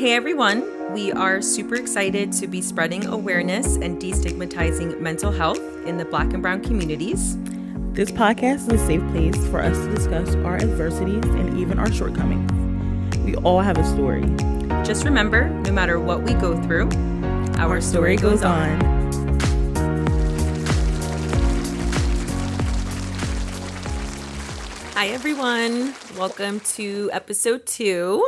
Hey everyone, we are super excited to be spreading awareness and destigmatizing mental health in the Black and Brown communities. This podcast is a safe place for us to discuss our adversities and even our shortcomings. We all have a story. Just remember, no matter what we go through, our story goes on. Hi everyone, welcome to episode 2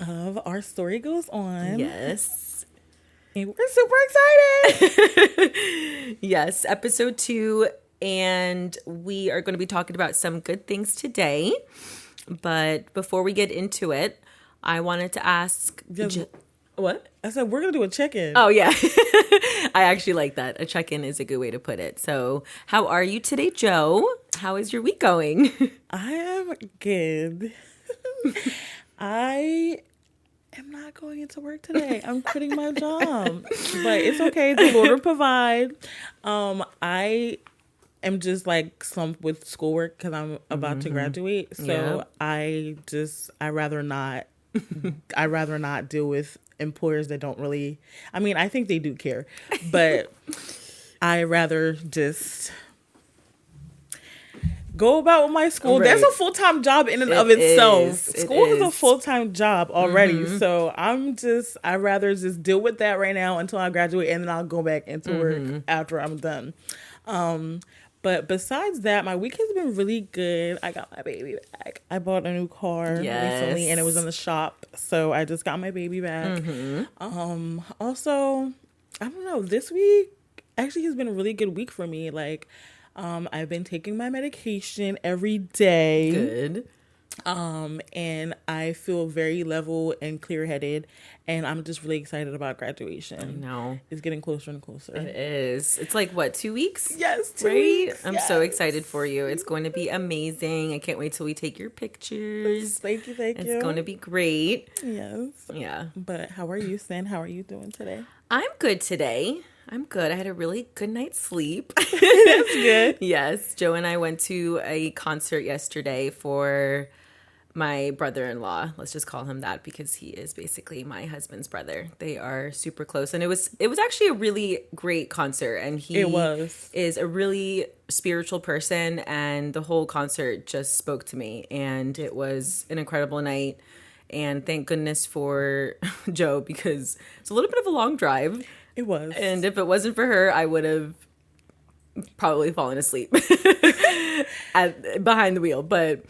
of Our Story Goes On. Yes. And we're super excited. Yes, episode 2, and we are going to be talking about some good things today. But before we get into it, I wanted to ask... What? I said, we're going to do a check-in. Oh, yeah. I actually like that. A check-in is a good way to put it. So, how are you today, Jo? How is your week going? I am good. I am not going into work today. I'm quitting my job. But it's okay. The Lord will provide. I am just like slumped with schoolwork because I'm about to graduate. So I rather not deal with employers that don't really, I mean, I think they do care, but I rather just go about with my school. Right. That's a full-time job in and of itself. School is a full-time job already. Mm-hmm. So I rather just deal with that right now until I graduate, and then I'll go back into work after I'm done. But besides that, my week has been really good. I got my baby back. I bought a new car recently, and it was in the shop. So I just got my baby back. Mm-hmm. Also, I don't know, this week actually has been a really good week for me. Like, I've been taking my medication every day. Good. And I feel very level and clear-headed, and I'm just really excited about graduation. I know. It's getting closer and closer. It is. It's like, what, 2 weeks? Yes, 2 weeks. I'm so excited for you. It's going to be amazing. I can't wait till we take your pictures. Thank you. It's going to be great. Yes. Yeah. But how are you, Sin? How are you doing today? I'm good today. I'm good. I had a really good night's sleep. That's good. Yes. Jo and I went to a concert yesterday for my brother-in-law. Let's just call him that because he is basically my husband's brother. They are super close, and it was actually a really great concert, and he is a really spiritual person, and the whole concert just spoke to me, and it was an incredible night. And thank goodness for Jo, because it's a little bit of a long drive. It was. And if it wasn't for her, I would have probably fallen asleep behind the wheel. But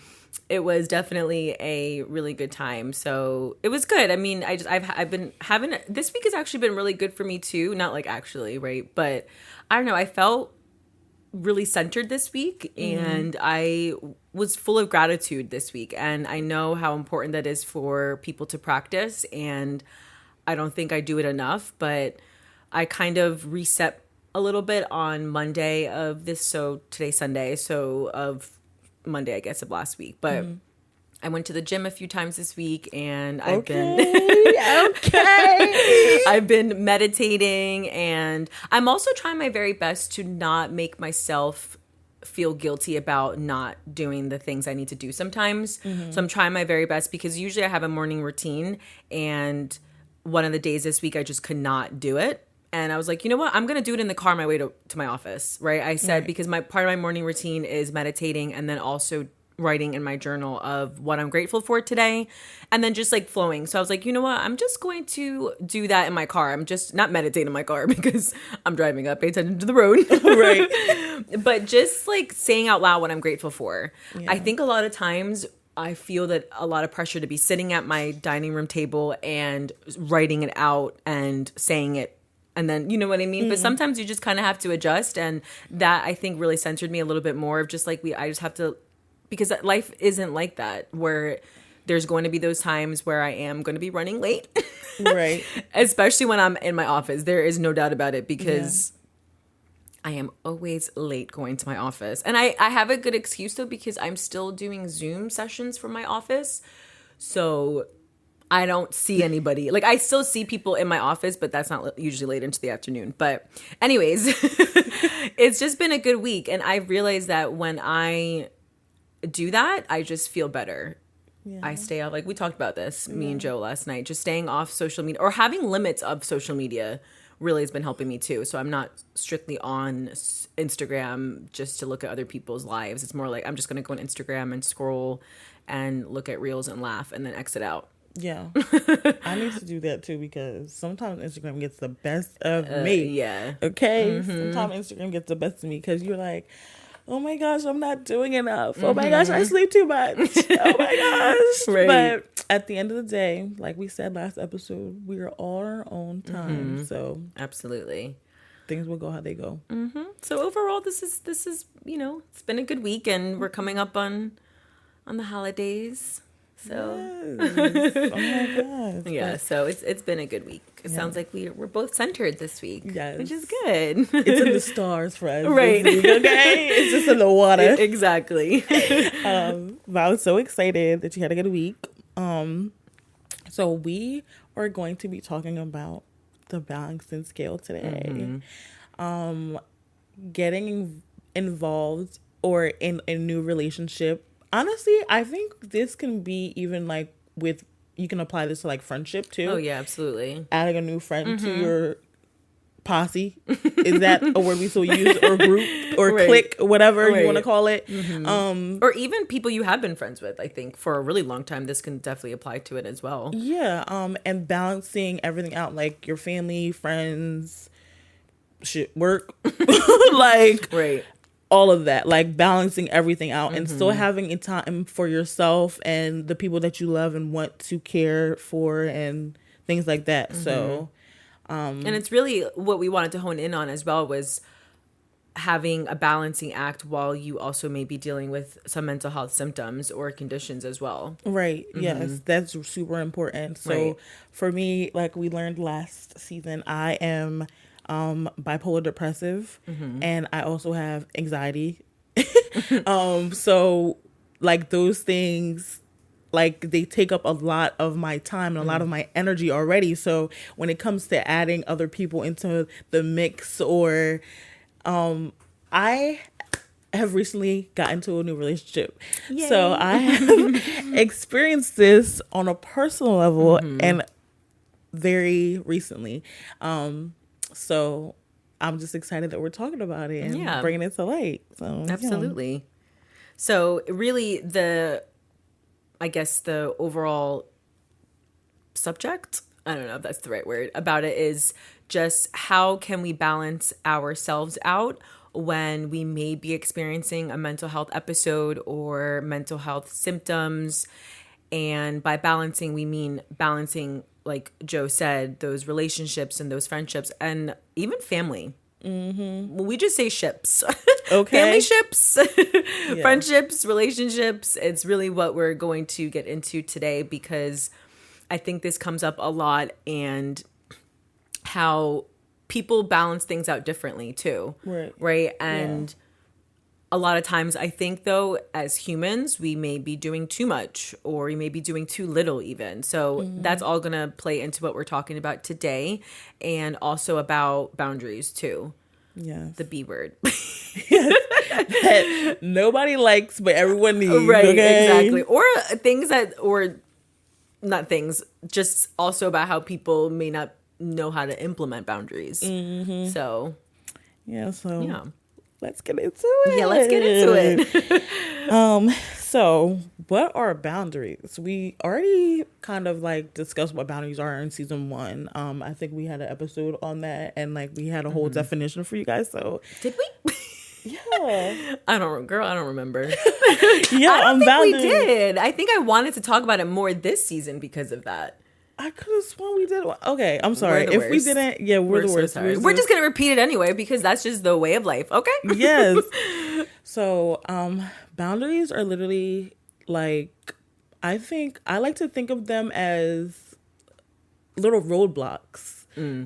it was definitely a really good time. So it was good. I mean, I've been having, this week has actually been really good for me too. Not like actually, right? But I don't know. I felt really centered this week, and I was full of gratitude this week. And I know how important that is for people to practice. And I don't think I do it enough, but I kind of reset a little bit on Monday of this. So today's Sunday. So of Monday, I guess, of last week. But I went to the gym a few times this week, and I've been meditating, and I'm also trying my very best to not make myself feel guilty about not doing the things I need to do sometimes. So I'm trying my very best, because usually I have a morning routine, and one of the days this week I just could not do it. And I was like, you know what? I'm going to do it in the car on my way to my office, right? I said, because part of my morning routine is meditating, and then also writing in my journal of what I'm grateful for today, and then just like flowing. So I was like, you know what? I'm just going to do that in my car. I'm just not meditating in my car because I'm driving up, pay attention to the road. Right. But just like saying out loud what I'm grateful for. Yeah. I think a lot of times I feel that a lot of pressure to be sitting at my dining room table and writing it out and saying it. And then, you know what I mean? But sometimes you just kind of have to adjust. And that, I think, really centered me a little bit more of just like, I just have to, because life isn't like that, where there's going to be those times where I am going to be running late. Right. Especially when I'm in my office. There is no doubt about it, because I am always late going to my office. And I have a good excuse, though, because I'm still doing Zoom sessions for my office. So I don't see anybody. Like, I still see people in my office, but that's not usually late into the afternoon. But anyways, it's just been a good week. And I realized that when I do that, I just feel better. I stay off. Like we talked about this, me and Joe last night, just staying off social media or having limits of social media really has been helping me too. So I'm not strictly on Instagram just to look at other people's lives. It's more like I'm just going to go on Instagram and scroll and look at reels and laugh and then exit out. Yeah. I need to do that too because sometimes Instagram gets the best of me. Yeah. Okay? Sometimes Instagram gets the best of me because you're like, oh my gosh, I'm not doing enough. Oh my gosh, I sleep too much. Oh my gosh. Right. But at the end of the day, like we said last episode, we are all our own time. So absolutely, things will go how they go. So overall, this is it's been a good week, and we're coming up on the holidays. So yes. Oh my gosh. Yeah, so it's been a good week. It sounds like we're both centered this week. Yes. Which is good. It's in the stars for us. Right. This week, okay? It's just in the water. Exactly. But I was so excited that you had a good week. So we are going to be talking about the balancing scale today. Getting involved or in a new relationship. Honestly, I think this can be even like you can apply this to like friendship too. Oh yeah, absolutely. Adding a new friend to your posse. Is that a word we still use? Or group or clique, whatever you want to call it. Or even people you have been friends with, I think for a really long time, this can definitely apply to it as well. Yeah. And balancing everything out, like your family, friends, shit, work, like all of that, like balancing everything out and still having a time for yourself and the people that you love and want to care for and things like that. So, and it's really what we wanted to hone in on as well was having a balancing act while you also may be dealing with some mental health symptoms or conditions as well. Right. Yes. That's super important. So for me, like we learned last season, I am bipolar depressive and I also have anxiety. So like those things, like they take up a lot of my time and a lot of my energy already. So when it comes to adding other people into the mix or, I have recently got into a new relationship. Yay. So I have experienced this on a personal level and very recently. So I'm just excited that we're talking about it and bringing it to light. So absolutely. Yeah. So really the overall subject, I don't know if that's the right word, about it is just how can we balance ourselves out when we may be experiencing a mental health episode or mental health symptoms. And by balancing, we mean balancing, like Joe said, those relationships and those friendships and even family. We just say ships. Okay. Family ships, friendships, relationships. It's really what we're going to get into today because I think this comes up a lot and how people balance things out differently too. Right. And a lot of times I think though, as humans, we may be doing too much or we may be doing too little even. So that's all going to play into what we're talking about today and also about boundaries too. Yeah. The B word. That nobody likes, but everyone needs. Right. Okay? Exactly. Or things that, or not things, just also about how people may not know how to implement boundaries. So. Let's get into it. Yeah, let's get into it. So what are boundaries? We already kind of like discussed what boundaries are in season 1. I think we had an episode on that and like we had a whole definition for you guys. So did we? Yeah. I don't remember. Yeah, I don't think we did. I think I wanted to talk about it more this season because of that. I could have sworn we did. Okay, I'm sorry. If we didn't, we're the worst. So we're just going to repeat it anyway because that's just the way of life. Okay? Yes. So, boundaries are literally like, I like to think of them as little roadblocks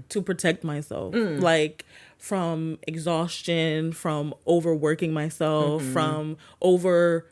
to protect myself. Like from exhaustion, from overworking myself, from over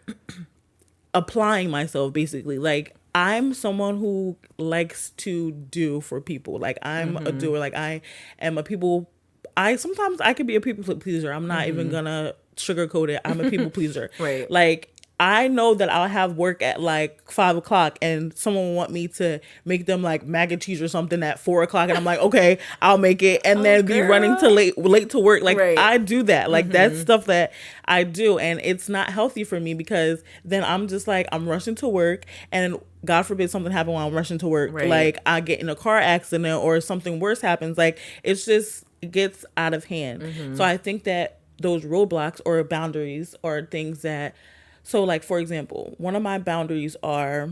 applying myself, basically. Like, I'm someone who likes to do for people. Like I'm a doer. Like I am a people. Sometimes I can be a people pleaser. I'm not even gonna sugarcoat it. I'm a people pleaser. Right. Like I know that I'll have work at like 5 o'clock and someone will want me to make them like mac and cheese or something at 4 o'clock. And I'm like, okay, I'll make it. And then be running to late to work. Like I do that. Like that's stuff that I do. And it's not healthy for me because then I'm just like, I'm rushing to work and God forbid something happen while I'm rushing to work. Right. Like I get in a car accident or something worse happens. Like it gets out of hand. So I think that those roadblocks or boundaries are things that, so like, for example, one of my boundaries are,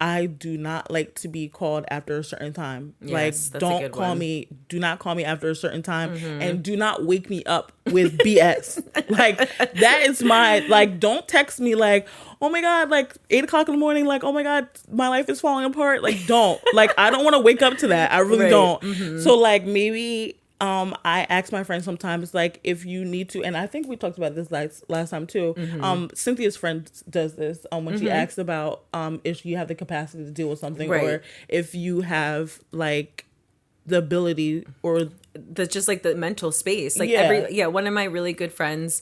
I do not like to be called after a certain time. Yes, like, do not call me after a certain time and do not wake me up with BS. Like, that is like, don't text me like, oh my God, like 8 o'clock in the morning, like, oh my God, my life is falling apart. Like, don't. Like, I don't want to wake up to that. I really don't. So like maybe I ask my friends sometimes, like, if you need to, and I think we talked about this last time too. Cynthia's friend does this when she asks about if you have the capacity to deal with something, or if you have like the ability or just like the mental space. Like one of my really good friends,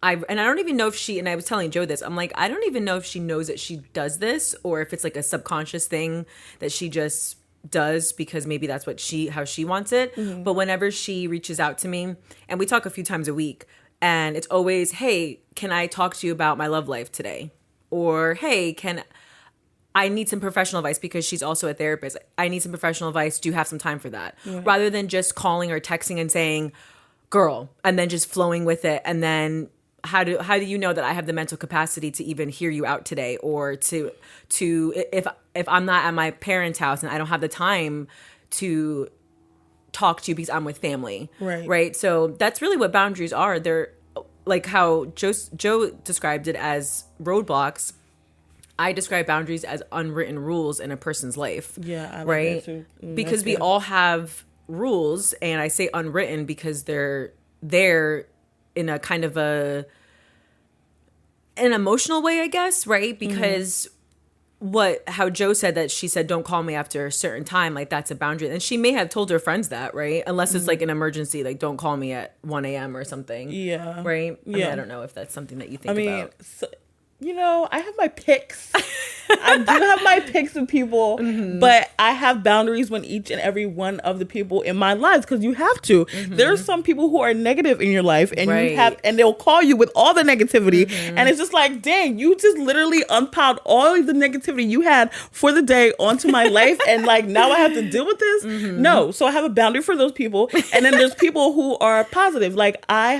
I don't even know if and I was telling Joe this, I'm like, I don't even know if she knows that she does this or if it's like a subconscious thing that she just does because maybe that's how she wants it. But whenever she reaches out to me, and we talk a few times a week, and it's always, hey, can I talk to you about my love life today? Or, hey, I need some professional advice, because she's also a therapist. I need some professional advice. Do you have some time for that? Rather than just calling or texting and saying, girl, and then just flowing with it. And then how do you know that I have the mental capacity to even hear you out today, or to if I'm not at my parents' house and I don't have the time to talk to you because I'm with family, right? So that's really what boundaries are. They're like how Joe described it as roadblocks. I describe boundaries as unwritten rules in a person's life. Yeah, I like that too. Because we all have rules, and I say unwritten because they're there in a kind of an emotional way, I guess, right? Because how Joe said that she said, don't call me after a certain time, like that's a boundary. And she may have told her friends that, right? Unless it's like an emergency, like don't call me at 1 a.m. or something. Yeah. Right? Yeah. I don't know if that's something that you think about. I have my picks. I do have my picks of people, but I have boundaries when each and every one of the people in my life, because you have to. There's some people who are negative in your life, and and they'll call you with all the negativity, and it's just like, dang, you just literally unpiled all of the negativity you had for the day onto my life, and like now I have to deal with this. No, so I have a boundary for those people, and then there's people who are positive. Like I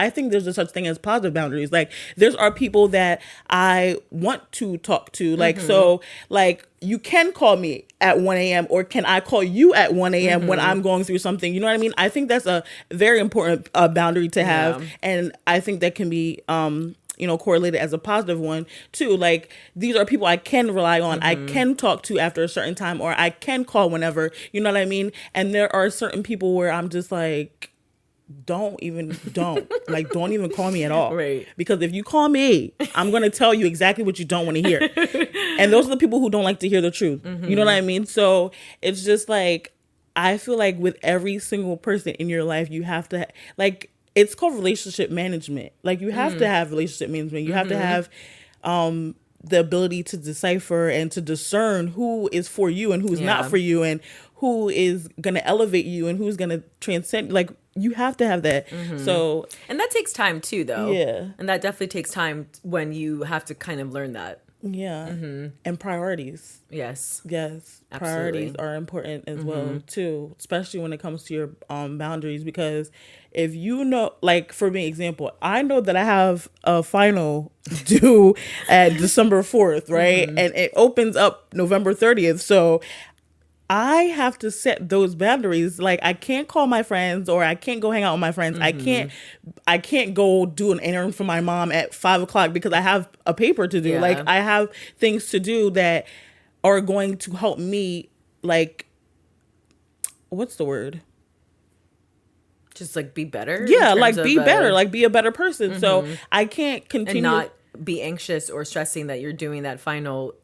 think there's a such thing as positive boundaries. Like there's people that I want to talk to. Like, so like you can call me at 1 a.m. or can I call you at 1 a.m. when I'm going through something? You know what I mean? I think that's a very important boundary to have. Yeah. And I think that can be, correlated as a positive one too. Like these are people I can rely on. I can talk to after a certain time, or I can call whenever, you know what I mean? And there are certain people where I'm just like, don't even call me at all. Right. Because if you call me, I'm going to tell you exactly what you don't want to hear. And those are the people who don't like to hear the truth. You know what I mean? So it's just like, I feel like with every single person in your life, you have to, like, it's called relationship management. Like you have to have relationship management. You have to have the ability to decipher and to discern who is for you and who's not for you, and who is going to elevate you and who's going to transcend. Like you have to have that. So, and that takes time too, though. Yeah. And that definitely takes time when you have to kind of learn that. Yeah. And priorities. Yes. Yes. Absolutely. Priorities are important as well too, especially when it comes to your boundaries, because if you know, like for me, example, I know that I have a final due at December 4th, right? And it opens up November 30th. So I have to set those boundaries. Like I can't call my friends, or I can't go hang out with my friends. I can't go do an errand for my mom at 5 o'clock because I have a paper to do. Yeah. Like I have things to do that are going to help me, like, what's the word? Just like be better? Yeah, like be better, like be a better person. So I can't continue. And not be anxious or stressing that you're doing that final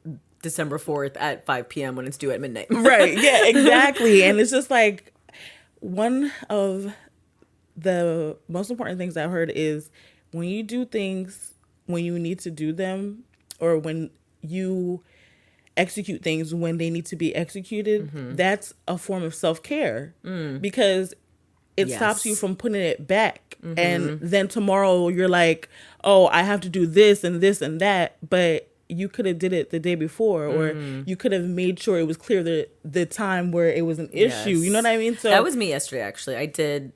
December 4th at 5 p.m. when it's due at midnight. Right. Yeah, exactly. And it's just like one of the most important things I've heard is when you do things when you need to do them, or when you execute things when they need to be executed, that's a form of self-care, because it stops you from putting it back. And then tomorrow you're like, oh, I have to do this and this and that, but you could have did it the day before, or you could have made sure it was clear the time where it was an issue. You know what I mean? So that was me yesterday, actually.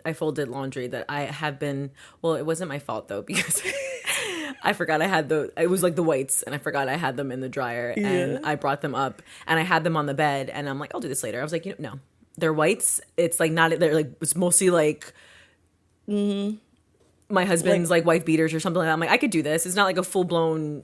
I folded laundry that I have been, well, it wasn't my fault though, because I forgot I had it was like the whites, and I forgot I had them in the dryer, and I brought them up and I had them on the bed, and I'm like, I'll do this later. I was like, no, they're whites. It's like not, they're like, it's mostly like, my husband's like wife beaters or something like that. I'm like, I could do this. It's not like a full blown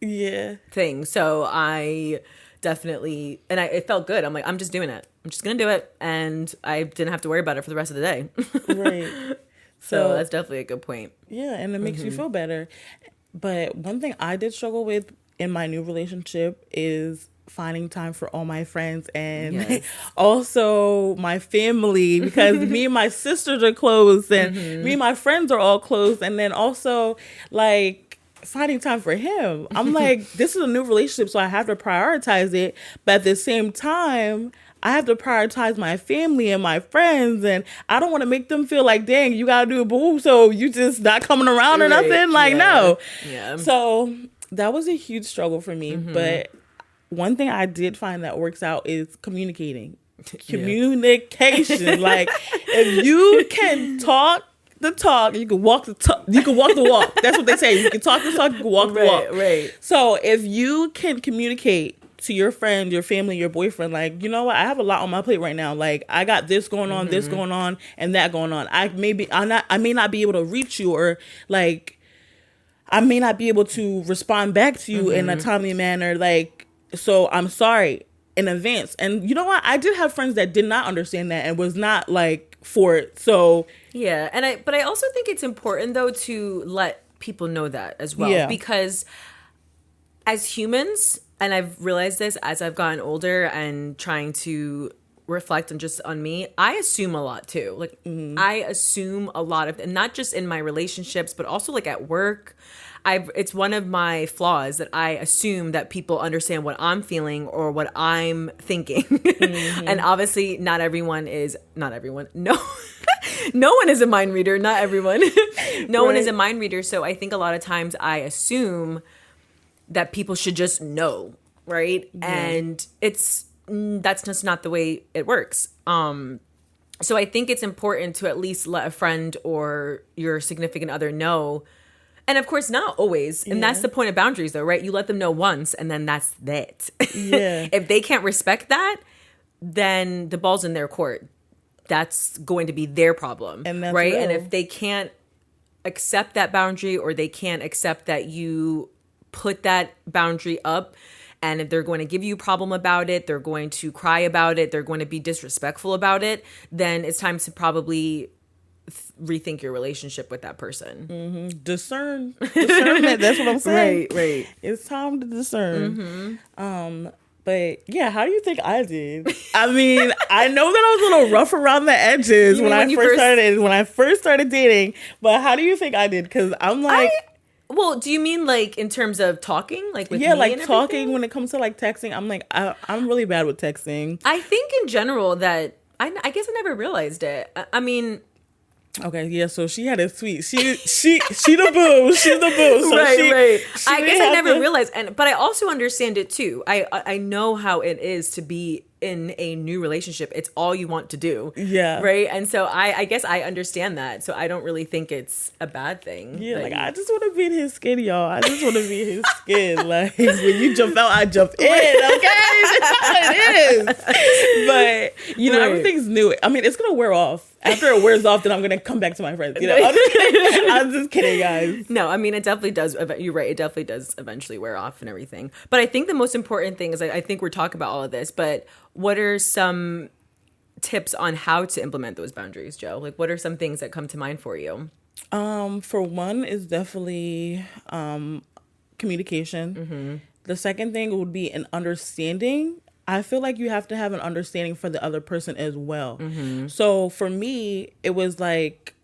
thing. So I definitely, and it felt good. I'm like, I'm just doing it. I'm just gonna do it, and I didn't have to worry about it for the rest of the day. Right. So that's definitely a good point. Yeah, and it makes you feel better. But one thing I did struggle with in my new relationship is finding time for all my friends, and also my family, because me and my sisters are close, and me and my friends are all close, and then also like finding time for him. I'm like, this is a new relationship, so I have to prioritize it, but at the same time I have to prioritize my family and my friends, and I don't want to make them feel like, dang, you gotta do a boo, so you just not coming around or nothing. Like, no. Yeah. So that was a huge struggle for me. But one thing I did find that works out is communicating. Communication. Like, if you can talk the talk, you can walk the talk, you can walk the walk. That's what they say. You can talk the talk, you can walk the walk. Right. So if you can communicate to your friend, your family, your boyfriend, like, you know what, I have a lot on my plate right now. Like, I got this going on, this going on, and that going on. I may not be able to reach you, or like, I may not be able to respond back to you in a timely manner. Like, so I'm sorry in advance. And you know what? I did have friends that did not understand that and was not like for it. So yeah, but I also think it's important though to let people know that as well, because as humans, and I've realized this as I've gotten older and trying to reflect on me, I assume a lot too. Like, I assume a lot of, and not just in my relationships, but also like at work. It's one of my flaws that I assume that people understand what I'm feeling or what I'm thinking. And obviously not everyone. No, no one is a mind reader. Not everyone. No one is a mind reader. So I think a lot of times I assume that people should just know, right? And that's just not the way it works. So I think it's important to at least let a friend or your significant other know. And of course, not always. And that's the point of boundaries though, right? You let them know once, and then that's that. Yeah. If they can't respect that, then the ball's in their court. That's going to be their problem, and that's right? Real. And if they can't accept that boundary, or they can't accept that you put that boundary up, and if they're going to give you a problem about it, they're going to cry about it, they're going to be disrespectful about it, then it's time to probably rethink your relationship with that person. Discernment. That's what I'm saying. Right. It's time to discern. But yeah, how do you think I did? I mean, I know that I was a little rough around the edges when I first started dating. But how do you think I did? Because I'm like, well, do you mean like in terms of talking, like with me like and talking everything? When it comes to like texting? I'm like, I'm really bad with texting. I think in general that I guess I never realized it. I mean. Okay, yeah, so she had a tweet. She the boo. She's the boo. So right. I guess I never realized, but I also understand it too. I know how it is to be in a new relationship. It's all you want to do. Yeah. Right? And so I guess I understand that. So I don't really think it's a bad thing. Yeah, like I just want to be in his skin, y'all. I just want to be in his skin. Like when you jump out, I jump in. Okay? That's how it is. But you know, everything's new. I mean, it's gonna wear off. After it wears off, then I'm gonna come back to my friends. You know, I'm just kidding, guys. No, I mean it definitely does. You're right. It definitely does eventually wear off and everything. But I think the most important thing is I think we're talking about all of this. But what are some tips on how to implement those boundaries, Jo? Like, what are some things that come to mind for you? For one is definitely communication. The second thing would be an understanding. I feel like you have to have an understanding for the other person as well. So for me, it was like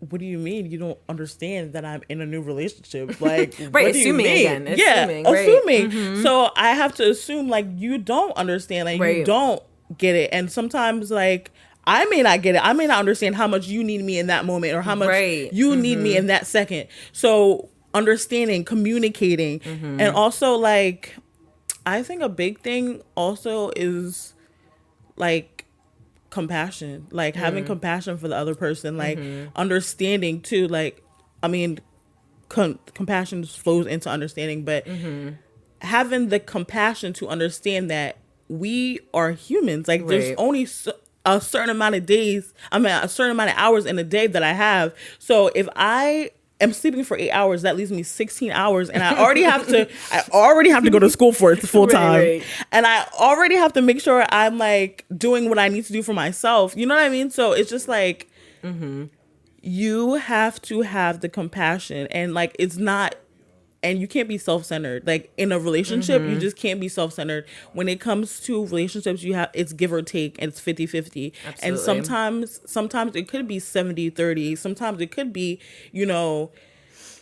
what do you mean you don't understand that I'm in a new relationship? Like, right, what assuming do you mean? again. Assuming, right. Assuming. Mm-hmm. So I have to assume, like, you don't understand, like, you don't get it. And sometimes, like, I may not get it. I may not understand how much you need me in that moment or how much you need me in that second. So understanding, communicating, and also, like, I think a big thing also is, like, compassion, like having compassion for the other person, like understanding too, like, I mean, compassion flows into understanding, but having the compassion to understand that we are humans, like there's only a certain amount of days, a certain amount of hours in a day that I have. So if I am sleeping for 8 hours, that leaves me 16 hours, and I already have to go to school for it full time, and I already have to make sure I'm, like, doing what I need to do for myself. You know what I mean? So it's just like you have to have the compassion, and, like, it's not. And you can't be self-centered. Like, in a relationship, you just can't be self-centered. When it comes to relationships, it's give or take, and it's 50-50. And sometimes it could be 70-30. Sometimes it could be,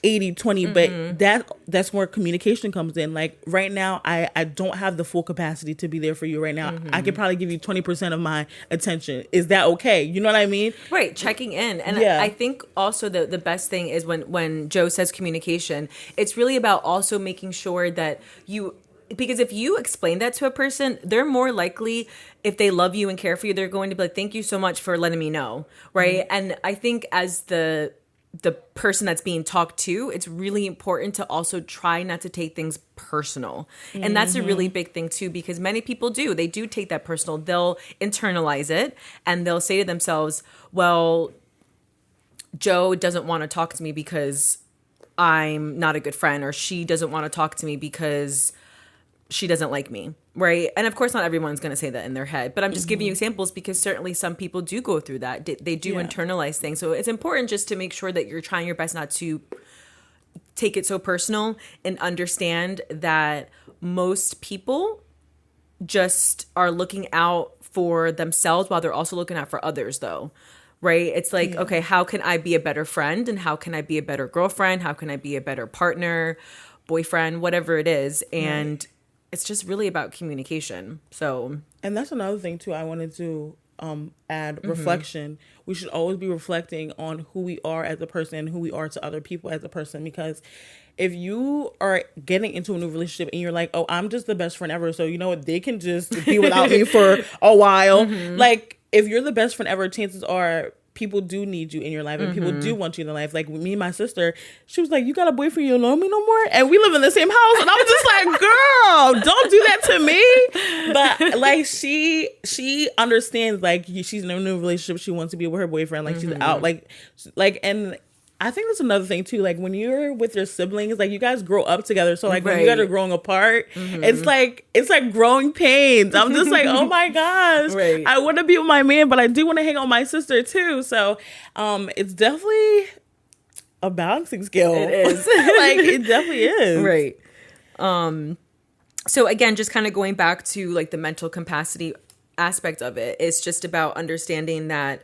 80-20. But that's where communication comes in. Like, right now, I don't have the full capacity to be there for you right now. I could probably give you 20% of my attention. Is that okay? You know what I mean? Right. Checking in. And I think also the best thing is when Joe says communication, it's really about also making sure that because if you explain that to a person, they're more likely, if they love you and care for you, they're going to be like, thank you so much for letting me know. Right. And I think as the person that's being talked to, it's really important to also try not to take things personal. And that's a really big thing too, because many people they do take that personal. They'll internalize it and they'll say to themselves, well, Joe doesn't want to talk to me because I'm not a good friend, or she doesn't want to talk to me because she doesn't like me, right? And of course, not everyone's going to say that in their head, but I'm just giving you examples because certainly some people do go through that. They do internalize things. So it's important just to make sure that you're trying your best not to take it so personal, and understand that most people just are looking out for themselves while they're also looking out for others, though. Right? It's like, okay, how can I be a better friend? And how can I be a better girlfriend? How can I be a better partner, boyfriend, whatever it is? And it's just really about communication. So, and that's another thing too. I wanted to add reflection. We should always be reflecting on who we are as a person, who we are to other people as a person. Because if you are getting into a new relationship and you're like, oh, I'm just the best friend ever, so you know what, they can just be without me for a while. Like, if you're the best friend ever, chances are people do need you in your life, and people do want you in their life. Like, me and my sister, she was like, you got a boyfriend, you don't know me no more? And we live in the same house. And I was just like, girl, don't do that to me. But, like, she understands, like, she's in a new relationship. She wants to be with her boyfriend. Like, she's out. Like, and I think that's another thing too. Like, when you're with your siblings, like, you guys grow up together. So, like, when you guys are growing apart, it's like growing pains. I'm just like, oh my gosh, I want to be with my man, but I do want to hang out with my sister too. So, it's definitely a balancing skill. It is. Like, it definitely is. Right. So again, just kind of going back to, like, the mental capacity aspect of it, it's just about understanding that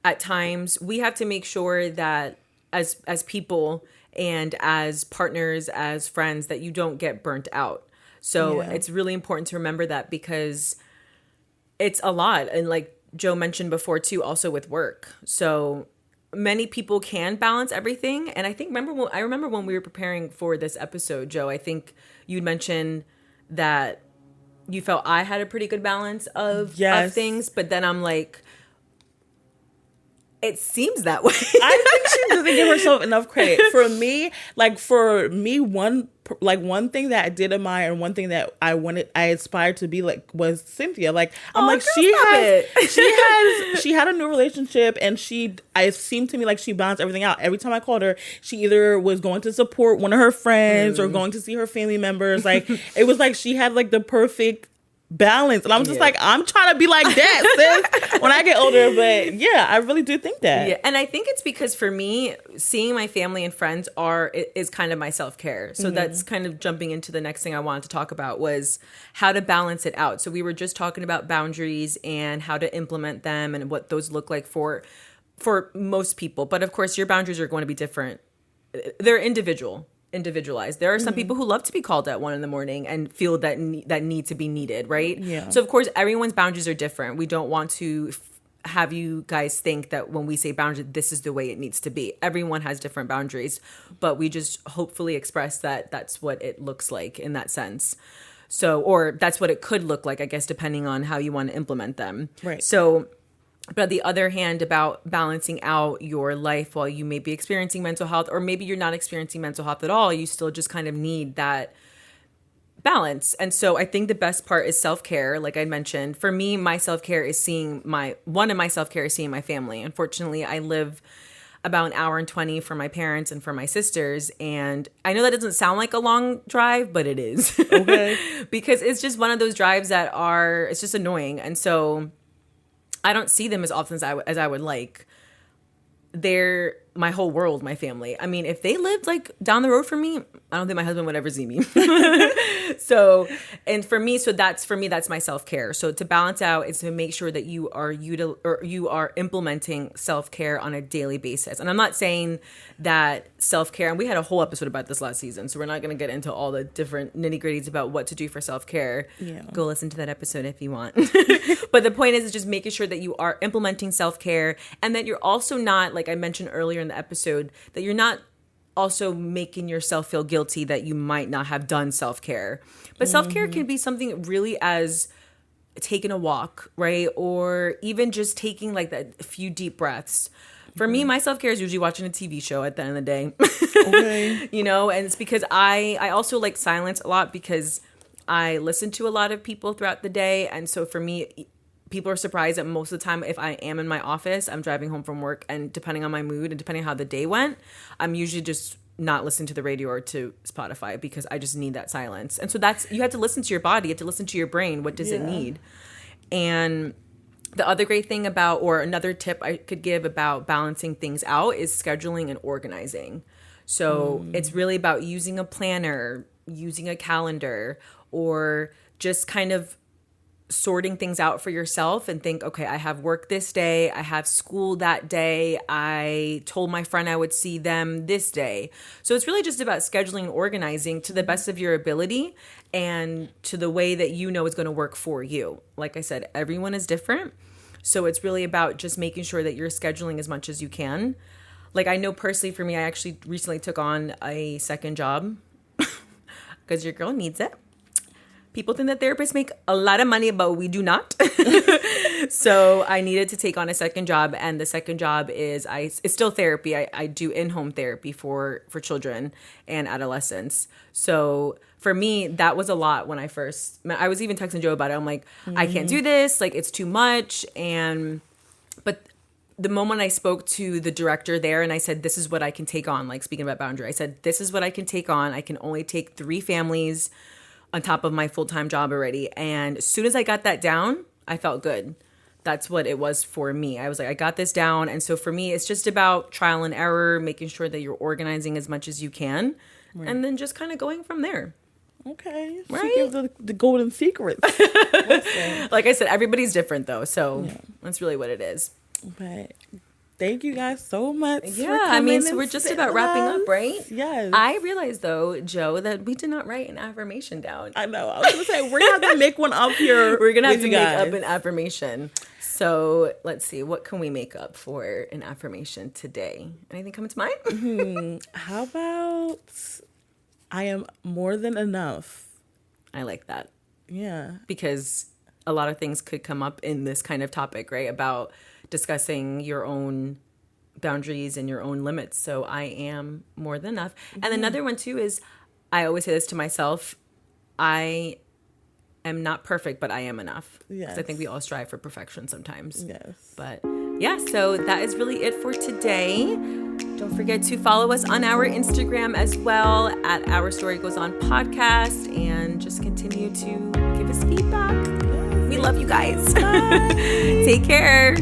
at times we have to make sure that as people and as partners, as friends, that you don't get burnt out. So it's really important to remember that, because it's a lot. And like Joe mentioned before too, also with work. So many people can balance everything. And I think, I remember when we were preparing for this episode, Joe, I think you'd mentioned that you felt I had a pretty good balance of things. But then I'm like, it seems that way. I think she doesn't give herself enough credit. One thing that I did admire, and one thing that I aspired to be like, was Cinthia. Like, I'm like, she had a new relationship, and it seemed to me like she balanced everything out. Every time I called her, she either was going to support one of her friends or going to see her family members. Like, it was like she had, like, the perfect balance, and I'm just like, I'm trying to be like that, sis, when I get older. But yeah, I really do think that. Yeah, and I think it's because for me, seeing my family and friends is kind of my self-care. So that's kind of jumping into the next thing I wanted to talk about, was how to balance it out. So we were just talking about boundaries and how to implement them and what those look like for for most people. But of course, your boundaries are going to be different. They're individualized. There are some people who love to be called at 1 a.m. and feel that need to be needed, right? Yeah. So of course, everyone's boundaries are different. We don't want to have you guys think that when we say boundary, this is the way it needs to be. Everyone has different boundaries, but we just hopefully express that that's what it looks like in that sense. So, or that's what it could look like, I guess, depending on how you want to implement them. Right. So, but on the other hand, about balancing out your life while you may be experiencing mental health, or maybe you're not experiencing mental health at all, you still just kind of need that balance. And so I think the best part is self-care. Like I mentioned, for me, my self-care is seeing my family. Unfortunately, I live about 1.20 hours from my parents and from my sisters. And I know that doesn't sound like a long drive, but it is. Okay. Because it's just one of those drives it's just annoying. And so I don't see them as often as I would like. They're my whole world, my family. I mean, if they lived like down the road from me, I don't think my husband would ever see me. So, and for me, that's my self-care. So to balance out is to make sure that you are implementing self-care on a daily basis. And I'm not saying that self-care, and we had a whole episode about this last season, so we're not going to get into all the different nitty-gritties about what to do for self-care. Yeah. Go listen to that episode if you want. But the point is just making sure that you are implementing self-care, and that you're also not, like I mentioned earlier in the episode, that you're not also making yourself feel guilty that you might not have done self-care. But self-care can be something really as taking a walk, right? Or even just taking like that few deep breaths. For me, my self-care is usually watching a TV show at the end of the day. Okay. You know, and it's because I also like silence a lot because I listen to a lot of people throughout the day. And so for me, people are surprised that most of the time, if I am in my office, I'm driving home from work, and depending on my mood and depending on how the day went, I'm usually just not listening to the radio or to Spotify because I just need that silence. And so you have to listen to your body, you have to listen to your brain. What does it need? And the other great thing or another tip I could give about balancing things out is scheduling and organizing. So it's really about using a planner, using a calendar, or just kind of sorting things out for yourself and think, okay, I have work this day, I have school that day, I told my friend I would see them this day. So it's really just about scheduling and organizing to the best of your ability and to the way that you know is going to work for you. Like I said, everyone is different. So it's really about just making sure that you're scheduling as much as you can. Like I know personally for me, I actually recently took on a second job because your girl needs it. People think that therapists make a lot of money, but we do not. So I needed to take on a second job. And the second job is it's still therapy. I do in-home therapy for children and adolescents. So for me, that was a lot when I was even texting Joe about it. I'm like, I can't do this. Like, it's too much. But the moment I spoke to the director there and I said, this is what I can take on, like speaking about boundary, I said, this is what I can take on. I can only take 3 families on top of my full-time job already. And as soon as I got that down, I felt good. That's what it was for me. I was like, I got this down. And so for me, it's just about trial and error, making sure that you're organizing as much as you can, and then just kind of going from there. Okay. Right? She gives the golden secrets. Like I said, everybody's different though. So that's really what it is. But thank you guys so much. Yeah, I mean, so we're just about wrapping up, right? Yes. I realized though, Joe, that we did not write an affirmation down. I know. I was going to say, we're going to have to make one up here. We're going to have to make up an affirmation. So let's see, what can we make up for an affirmation today? Anything coming to mind? How about I am more than enough? I like that. Yeah. Because a lot of things could come up in this kind of topic, right? About discussing your own boundaries and your own limits. So I am more than enough. And another one too is, I always say this to myself, I am not perfect, but I am enough. Yes. 'Cause I think we all strive for perfection sometimes. Yes. But yeah, so that is really it for today. Don't forget to follow us on our Instagram as well at Our Story Goes On Podcast, and just continue to give us feedback. We love you guys. Take care.